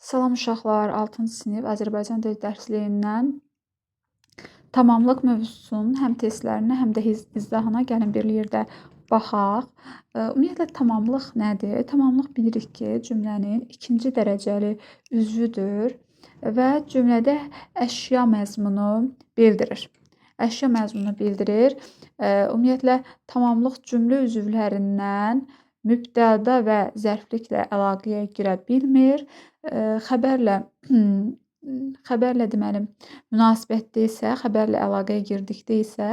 Salam uşaqlar, 6-cı sinif Azərbaycan dil dərsliyindən tamamlıq mövzusunun həm testlərinə, həm də izahına gəlin birlikdə baxaq. Ümumiyyətlə tamamlıq nədir? Tamamlıq bilirik ki, cümlənin ikinci dərəcəli üzvüdür və cümlədə əşya məzmunu bildirir. Əşya məzmunu bildirir. Ümumiyyətlə tamamlıq cümlə üzvlərindən mübtəda və zərfliklə əlaqəyə girə bilmir. Xəbərlə deməli münasibətdə isə, xəbərlə əlaqəyə girdikdə isə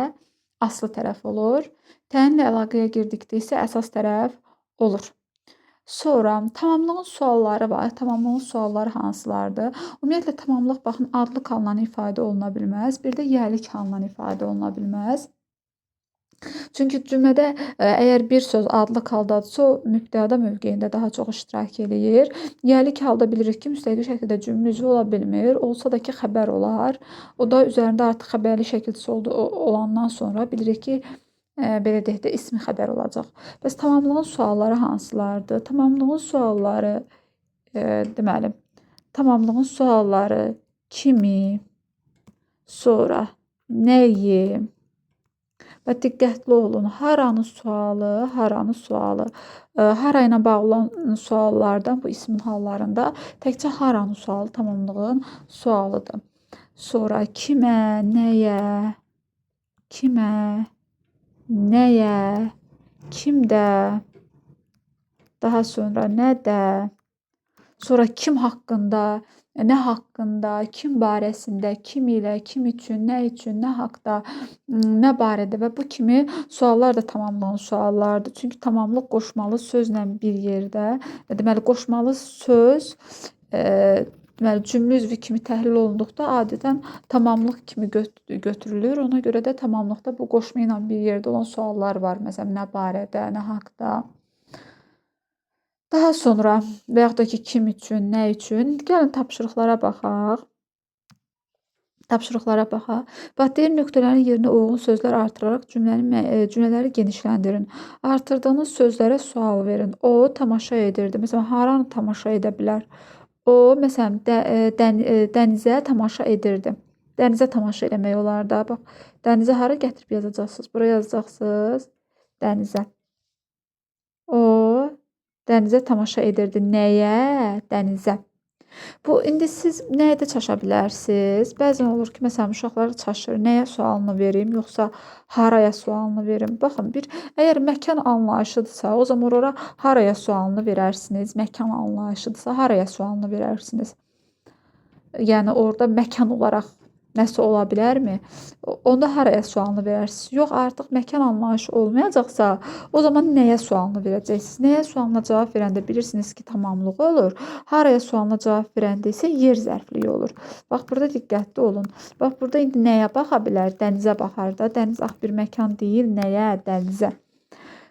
aslı tərəf olur. Təyinlə əlaqəyə girdikdə isə əsas tərəf olur. Sonra tamamlığın sualları var. Tamamlığın sualları hansılardır? Ümumiyyətlə tamamlıq baxın adlı halından ifadə oluna bilməz. Bir də yəlik halından ifadə oluna bilməz. Çünki cümlədə əgər bir söz adlı haldadırsa, o mübtəda mövqeyində daha çox iştirak eləyir. Yəlik halda bilirik ki, müstəqil şəkildə cümlə üzvü ola bilmir. Olsa da ki, xəbər olar. O da üzərində artıq xəbərli şəkilçisi olandan sonra bilirik ki, belə deyək də ismi xəbər olacaq. Bəs tamamlığın sualları hansılardır? Tamamlığın sualları deməli, tamamlığın sualları kimi, sonra nəyi və diqqətli olun. Haranı sualı, haranı sualı. Hara ilə bağlı olan suallardan bu ismin hallarında təkcə haranı sualı tamamlığın sualıdır. Sonra kimə, nəyə, kimə, nəyə, kimdə, daha sonra nədə, sonra kim haqqında, nə haqqında, kim barəsində, kim ilə, kim üçün, nə haqda, nə barədə və bu kimi suallar da tamamlanan suallardır. Çünki tamamlıq qoşmalı sözlə bir yerdə. Deməli, qoşmalı söz deməli, cümlə üzvü kimi təhlil olunduqda adətən tamamlıq kimi götürülür. Ona görə də tamamlıqda bu qoşma ilə bir yerdə olan suallar var. Məsələn, nə barədə, nə haqda. Daha sonra və yaxud da ki, kim üçün, nə üçün? Gəlin tapşırıqlara baxaq. Bax, deyir, nöqtələrin yerinə uyğun sözlər artıraraq cümlələri genişləndirin. Artırdığınız sözlərə sual verin. O tamaşa edirdi. Məsələn, haranı tamaşa edə bilər? O, məsələn, dənizə tamaşa edirdi. Dənizə tamaşa eləmək olar da. Bax, dənizə hara gətirib yazacaqsınız? Buraya yazacaqsınız. Dənizə. O dənizə tamaşa edirdi. Nəyə? Dənizə. Bu, indi siz nəyə də çaşa bilərsiniz? Bəzən olur ki, məsələn, uşaqlar çaşır. Nəyə sualını verim, yoxsa haraya sualını verim? Baxın, əgər məkan anlayışıdırsa, o zaman ora haraya sualını verərsiniz. Məkan anlayışıdırsa, haraya sualını verərsiniz. Yəni, orada məkan olaraq nəsə ola bilərmi? Onda haraya sualını verərsiniz? Yox, artıq məkan anlayışı olmayacaqsa, o zaman nəyə sualını verəcəksiniz? Nəyə sualına cavab verəndə bilirsiniz ki, tamamlıq olur. Haraya sualına cavab verəndə isə yer zərfliyi olur. Bax, burada diqqətli olun. Bax, burada indi nəyə baxa bilər? Dənizə baxar da. Dəniz ax bir məkan deyil. Nəyə? Dənizə.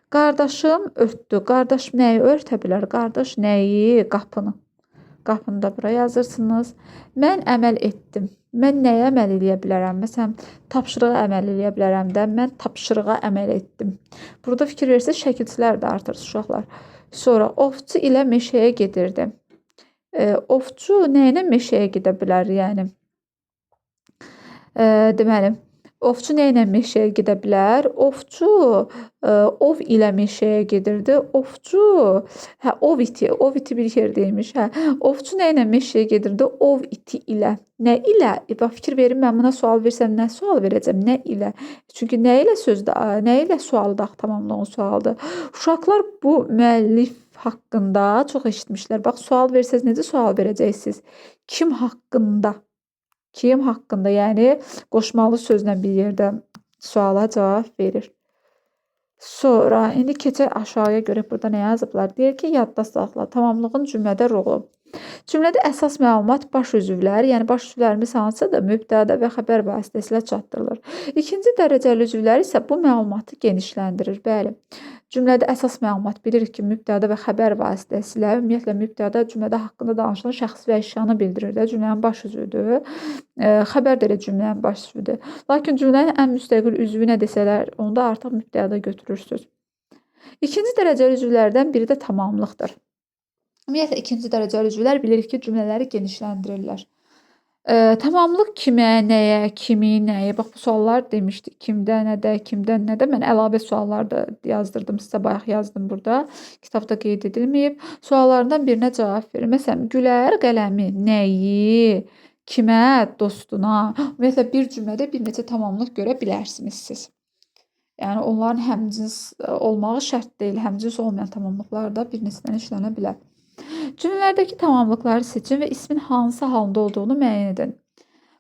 Qardaşım örtdü. Qardaş nəyi örtə bilər? Qardaş nəyi? Qapını. Qapını da buraya yazırsınız. Mən əməl etdim. Mən nəyə əməl eləyə bilərəm? Məsələn, tapşırığa əməl eləyə bilərəm də. Mən tapşırığa əməl etdim. Burada fikir verirsiniz, şəkilçilər də artırsınız uşaqlar. Sonra ovçu ilə meşəyə gedirdi. Ovçu nə ilə meşəyə gedə bilər? Yəni, deməli, ovçu nə ilə meşəyə gedə bilər? Ovçu ov ilə meşəyə gedirdi. Ovçu, ov iti bir yerdəymiş. Ovçu nə ilə meşəyə gedirdi? Ov iti ilə. Nə ilə? Bax, fikir verin, mən buna sual versəm, nə sual verəcəm? Nə ilə? Çünki nə ilə sualı da tamamlığın sualıdır. Uşaqlar bu müəllif haqqında çox eşitmişlər. Bax, sual versəz necə sual verəcəksiniz? Kim haqqında? Kim haqqında, yəni qoşmalı sözlə bir yerdə suala cavab verir. Sonra, indi keçək aşağıya görə burada nə yazıblar? Deyir ki, yadda saxla, tamamlığın cümlədə rolu. Cümlədə əsas məlumat baş üzvlər, yəni baş üzvlərimiz hansıdır? Mübtəda və xəbər vasitəsilə çatdırılır. İkinci dərəcəli üzvlər isə bu məlumatı genişləndirir. Bəli. Cümlədə əsas məlumat bilirik ki, mübtəda və xəbər vasitəsilə, ümumiyyətlə mübtəda cümlədə haqqında danışılan şəxs və əşyanı bildirir də, cümlənin baş üzvüdür. Xəbər də elə cümlənin baş üzvüdür. Lakin cümlənin ən müstəqil üzvü nə desələr, onda artıq mübtəda götürürsünüz. İkinci dərəcəli üzvlərdən biri də tamamlıqdır. Ümumiyyətlə ikinci dərəcəli üzvlər bilir ki, cümlələri genişləndirirlər. Tamamlıq kimə, nəyə, kimi, nəyi? Bax bu suallar demişdik. Kimdə, nədə, kimdən, nədə? Mən əlavə suallar da yazdırdım sizə, bayaq yazdım burada. Kitabda qeyd edilməyib. Suallardan birinə cavab verin. Məsələn, Gülər qələmi nəyi, kimə, dostuna? Ümumiyyətlə bir cümlədə bir neçə tamamlıq görə bilərsiniz siz. Yəni onların həmcins olmağı şərt deyil. Həmcins olmayan tamamlıqlar da bir neçədən işlənə bilər. Cümlələrdəki tamamlıqları seçin və ismin hansı halında olduğunu müəyyən edin.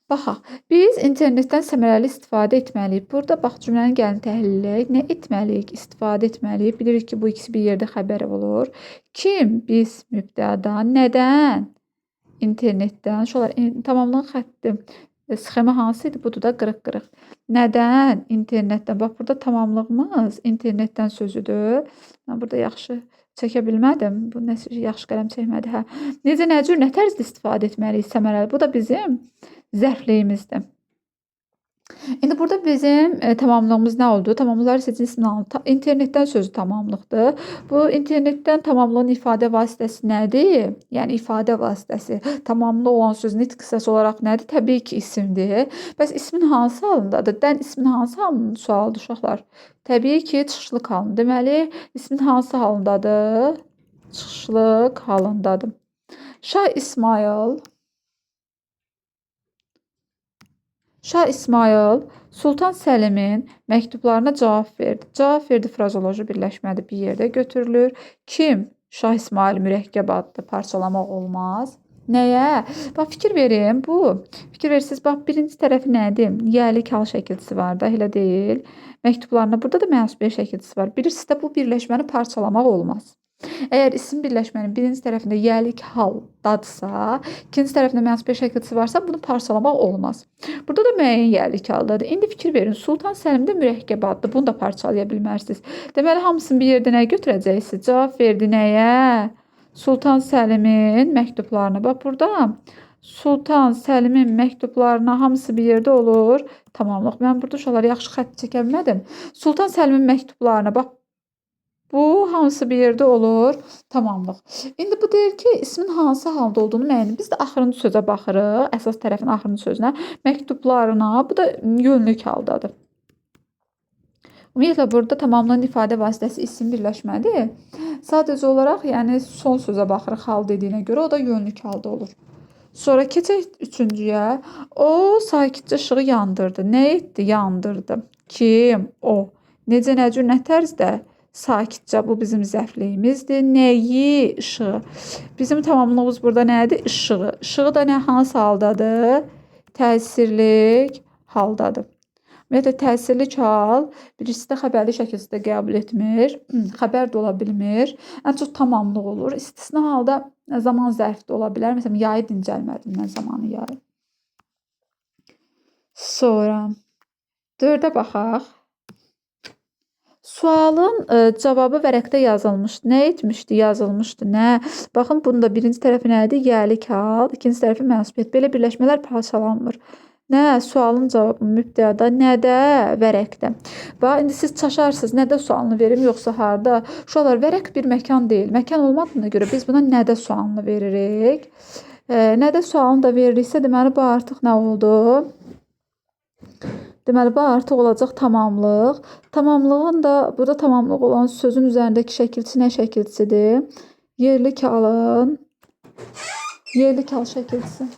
Baxaq, biz internetdən səmərəli istifadə etməliyik. Burada bax cümlənin gəlini təhlil edək. Nə etməliyik? İstifadə etməliyik. Bilirik ki, bu ikisi bir yerdə xəbər olur. Kim? Biz mübtəda. Nədən? İnternetdən. Şolar tamamlığın xətti sxemi hansı idi? Budur da qırıq-qırıq. Nədən? İnternetdən. Bax burada tamamlığımız internetdən sözüdür. Mən burada yaxşı çəkə bilmədim. Bu nəsə yaxşı qələm çəkmədi. Hə. Necə, nə cür, nə tərzdə istifadə etməliyik səmərəli? Bu da bizim zərfliyimizdir. İndi burada bizim tamamlığımız nə oldu? Tamamlıqları seçin ismini alın. İnternetdən sözü tamamlıqdır. Bu internetdən tamamlığın ifadə vasitəsi nədir? Yəni ifadə vasitəsi tamamlı olan söz nitq hissəsi olaraq nədir? Təbii ki, isimdir. Bəs ismin hansı halındadır? Dən ismin hansı halında sualdır uşaqlar? Təbii ki, çıxışlıq halında. Deməli, ismin hansı halındadır? Çıxışlıq halındadır. Şah İsmayıl Sultan Səlimin məktublarına cavab verdi. Cavab verdi frazoloji birləşmədir, bir yerdə götürülür. Kim? Şah İsmayıl mürəkkəb addır, parçalamaq olmaz. Nəyə? Bax fikir verin, bu. Fikir verirsiniz, bax birinci tərəfi nədir? Yəlik hal şəkilçisi var da, elə deyil. Məktublarına burada da mənsubiyə şəkilçisi var. Bilirsiniz də bu birləşməni parçalamaq olmaz. Əgər isim birləşmənin birinci tərəfində yəlik haldadsa, ikinci tərəfində mənsubiyə şəkilçisi varsa, bunu parçalamaq olmaz. Burada da müəyyən yəlik haldadır. İndi fikir verin, Sultan Səlim də mürəkkəb addır. Bunu da parçalaya bilmərsiniz. Deməli, hamısını bir yerdə nəyə götürəcəksiniz? Cavab verdi nəyə? Sultan Səlimin məktublarına. Bax, burada Sultan Səlimin məktublarına hamısı bir yerdə olur. Tamamlıq. Mən burada uşaqlara yaxşı xətt çəkə bilmədim. Sultan Səlimin məktublarına, bax, bu hamısı bir yerdə olur. Tamamlıq. İndi bu deyir ki, ismin hansı halda olduğunu müəyyən. Biz də axırıncı sözə baxırıq. Əsas tərəfin axırıncı sözünə. Məktublarına. Bu da yönlük haldadır. Ümumiyyətlə burada tamamlanan ifadə vasitəsi isim birləşmədir. Sadəcə olaraq, yəni son sözə baxırıq hal dediyinə görə, o da yönlük halda olur. Sonra keçək üçüncüyə. O sakitcə işığı yandırdı. Nə etdi? Yandırdı. Kim? O. Necə, nə cür, nə tərzdə? Sakitcə, bu bizim zərfliyimizdir. Nəyi? İşığı. Bizim tamamlığımız burada nədir? İşığı. İşığı da nə, hansı haldadır? Təsirlik haldadır. Ümumiyyətlə, təsirlik hal birisi də xəbərli şəkildə qəbul etmir. Xəbər də ola bilmir. Ən çox tamamlıq olur. İstisna halda zaman zərfi də ola bilər. Məsələn, yayı dincəlmədindən zamanı yayı. Sonra 4-ə baxaq. Sualın cavabı vərəqdə yazılmışdı. Nə etmişdi? Yazılmışdı. Nə? Baxın, bunda birinci tərəfi nədir? Yəlik hal. İkinci tərəfi mənsubiyyət. Belə birləşmələr parçalanmır. Nə? Sualın cavabı mübtəda. Nədə? Vərəqdə. Bax, indi siz çaşarsınız. Nədə sualını verim, yoxsa harda? Uşaqlar, vərəq bir məkan deyil. Məkan olmadığına görə biz buna nədə sualını veririk. Nədə sualını da veririksə, deməli, bu artıq nə oldu? Deməli, bu artıq olacaq tamamlıq. Tamamlığın da, burada tamamlıq olan sözün üzərindəki şəkilçi nə şəkilçisidir? Yerlik halın, yerlik hal şəkilçisi.